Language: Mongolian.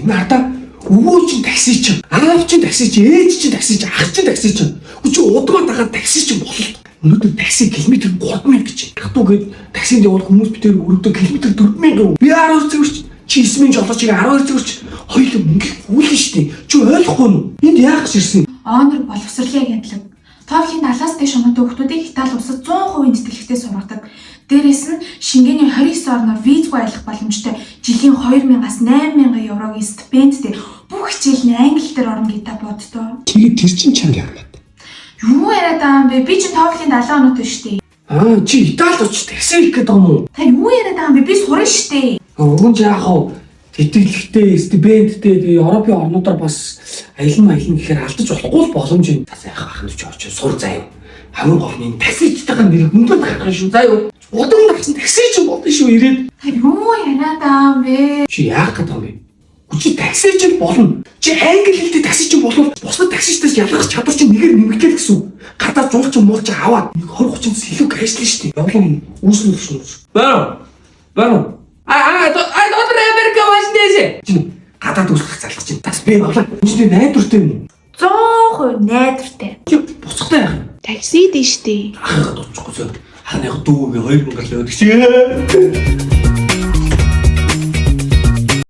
надаа өвөө чинь такси чинь, аав чинь такси чинь, ээж чинь такси чинь, ах чинь такси чинь. Чи удаа дагаад такси чинь болол. Өнөөдөр такси километр 3000 гэж. Хатуугээд таксинд явах хүмүүс битээр өрөвдөө километр 4000. Би 12 цэгэрч чи 9 жолоочийг 12 цэгэрч хоёул мөнгө хүлэн штий. Чи ойлгохгүй юу? Энд яах гэж ирсэн? Онор боловсролын агентлаг. TOEFL-ийн 70-аас дээш оноотой хүүхдүүдийг Итали улсад 100% тэтгэлэгтэй сургадаг. Дээрээс нь шингээний 29 орноор визгүй аялах боломжтой жилийн 2000-аас 8000 еврогийн стипендтэй бүх хичээл нь англи дээр орно гэдэг боддоо. Тэгээд тэр чин чанга яамаа. Юу яриад байгаа юм бэ? Би чинь TOEFL-ийн 70 оноотой шүү дээ. Чи Италид очиж такси хийх гэдэг юм уу? Та юу яриад байгаа юм бэ? Би сурна шүү дээ. Өгөн яах вэ? Тэтгэлэгтэй, стипендтэй Европын орнуудаар бас аялна гэхээр алдаж болохгүй боломж юм. За яах ахын ч очиж сур заяа. Хамгийн гол нь таксичтайгаа нэр хөндлөж гарах шүү заяа. Удаан гарсан такси ч болно шүү ирээд. Та юу яриад байгаа юм бэ? Чи яах гэдэг юм бэ? Чи такси ч болно. Чи англи хэлтэй такси ч болов. Бусад таксичтаас ялгах чадвар чи нэгээр нэмэгдэл гэсэн үг. Гадаа жуулч муулч аваад 20-30 илүү ажиллана шүү дээ. Явлаа үүснэ шүү. Баруу. Добрый Америка важнее. Чи гадаад үүсгэх залхаж чинь. Тас би явлаа. Чиний найдвартай юм. 100% найдвартай. Чи буцахтай яах? Такси дээ шүү дээ. Ахаа дуучихгүй. Ханайх дүүгээ 2000 л өгч.